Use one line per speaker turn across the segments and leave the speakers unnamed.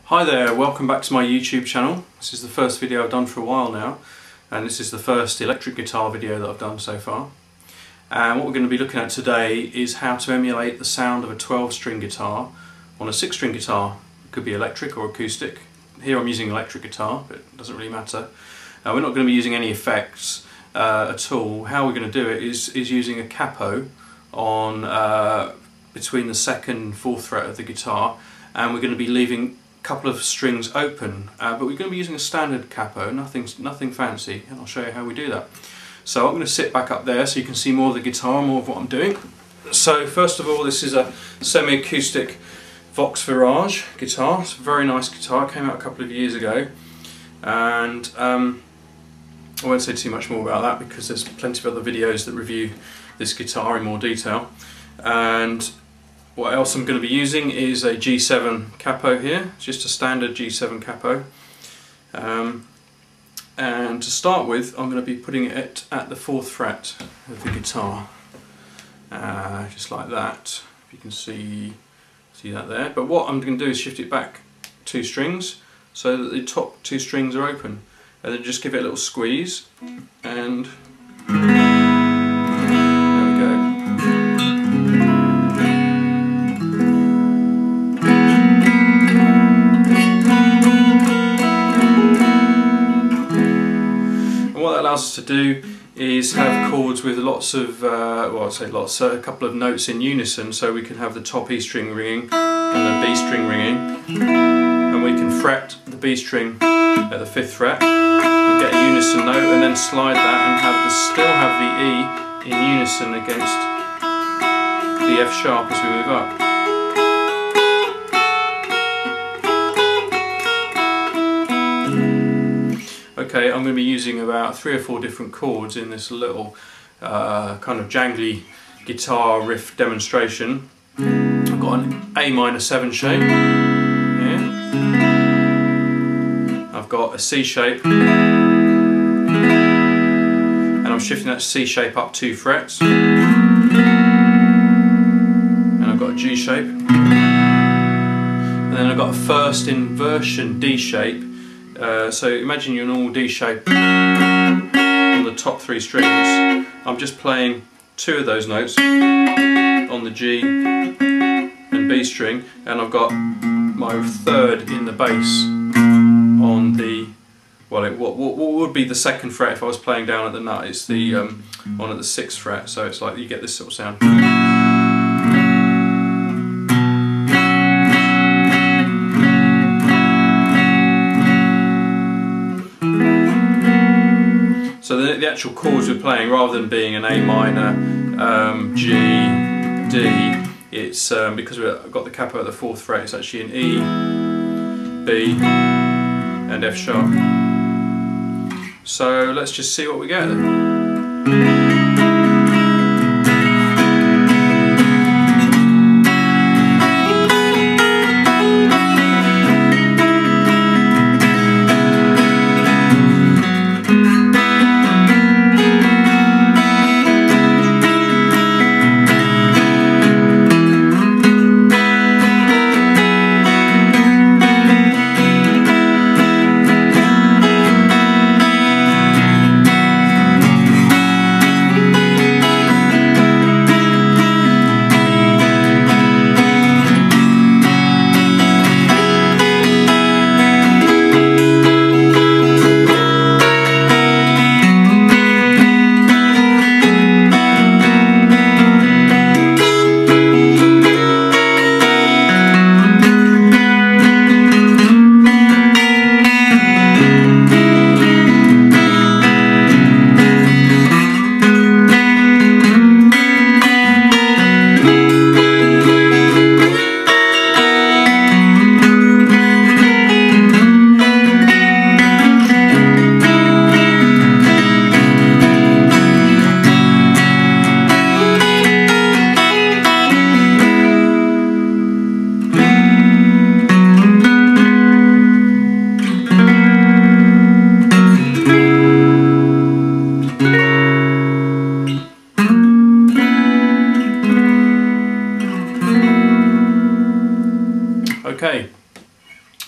Hi there, welcome back to my YouTube channel. This is the first video I've done for a while now, and this is the first electric guitar video that I've done so far. And what we're going to be looking at today is how to emulate the sound of a 12-string guitar on a 6-string guitar. It could be electric or acoustic. Here I'm using electric guitar, but it doesn't really matter. We're not going to be using any effects at all. How we're going to do it is using a capo on between the 2nd and 4th fret of the guitar, and we're going to be leaving couple of strings open, but we're going to be using a standard capo, nothing fancy, and I'll show you how we do that. So I'm going to sit back up there so you can see more of the guitar, more of what I'm doing. So first of all, this is a semi-acoustic Vox Virage guitar. It's a very nice guitar, it came out a couple of years ago, and I won't say too much more about that because there's plenty of other videos that review this guitar in more detail. And what else I'm going to be using is a G7 capo here, just a standard G7 capo. And to start with, I'm going to be putting it at the 4th fret of the guitar, just like that. If you can see that there. But what I'm going to do is shift it back 2 strings so that the top 2 strings are open, and then just give it a little squeeze, and us to do is have chords with lots of, well, I'd say lots, a couple of notes in unison, so we can have the top E string ringing and the B string ringing, and we can fret the B string at the 5th fret and get a unison note, and then slide that and still have the E in unison against the F sharp as we move up. Okay, I'm going to be using about 3 or 4 different chords in this little kind of jangly guitar riff demonstration. I've got an A minor 7 shape here. I've got a C shape, and I'm shifting that C shape up 2 frets. And I've got a G shape. And then I've got a first inversion D shape. So imagine your normal D shape on the top 3 strings. I'm just playing 2 of those notes on the G and B string, and I've got my 3rd in the bass on the, well, what would be the 2nd fret if I was playing down at the nut. It's the on at the 6th fret, so it's like you get this sort of sound. So the actual chords we're playing, rather than being an A minor, G, D, it's because we've got the capo at the 4th fret, it's actually an E, B and F sharp. So let's just see what we get.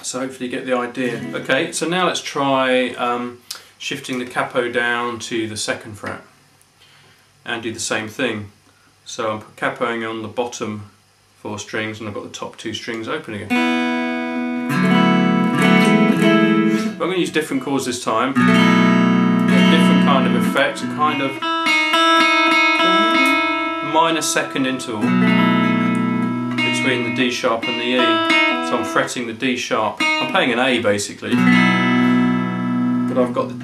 So hopefully you get the idea. Okay, so now let's try shifting the capo down to the 2nd fret and do the same thing. So I'm capoing on the bottom 4 strings and I've got the top 2 strings open again. But I'm going to use different chords this time. A different kind of effect, a kind of minor 2nd interval between the D sharp and the E. So I'm fretting the D sharp. I'm playing an A basically, but I've got an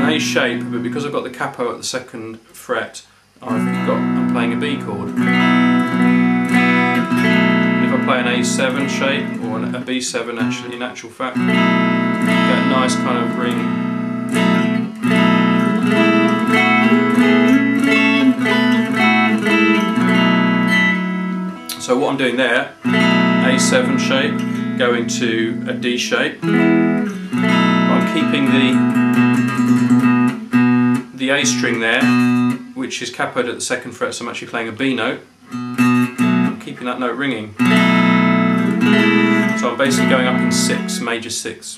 A shape, but because I've got the capo at the 2nd fret, I'm playing a B chord. And if I play an A7 shape or a B7 actually, in actual fact, I get a nice kind of ring. So what I'm doing there, A7 shape, going to a D shape. I'm keeping the A string there, which is capoed at the 2nd fret, so I'm actually playing a B note. I'm keeping that note ringing. So I'm basically going up in 6, major 6.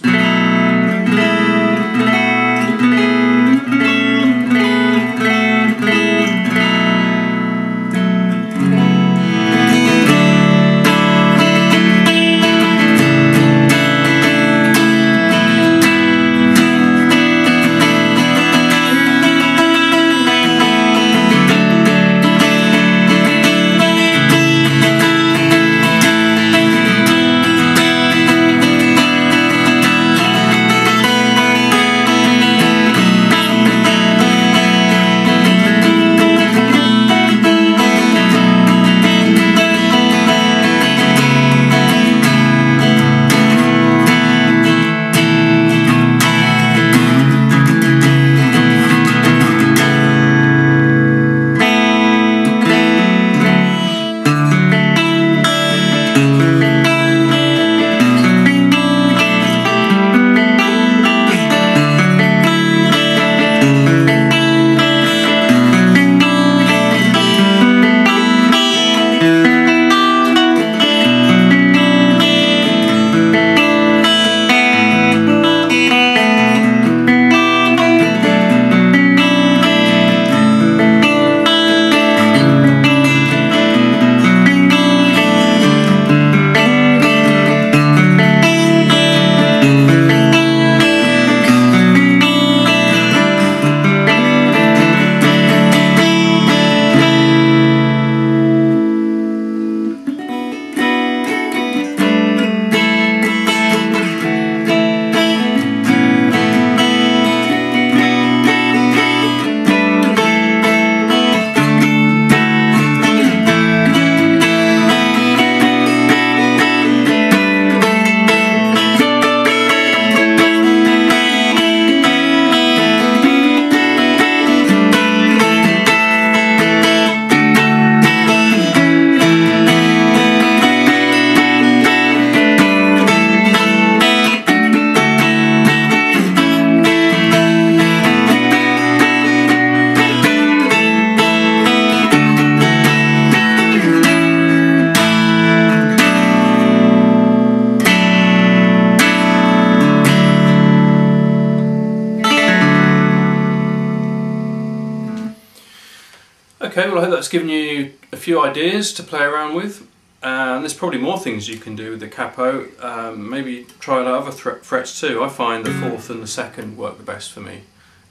Okay, well I hope that's given you a few ideas to play around with. There's probably more things you can do with the capo. Maybe try out other frets too. I find the 4th and the 2nd work the best for me.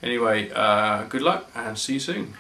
Anyway, good luck and see you soon.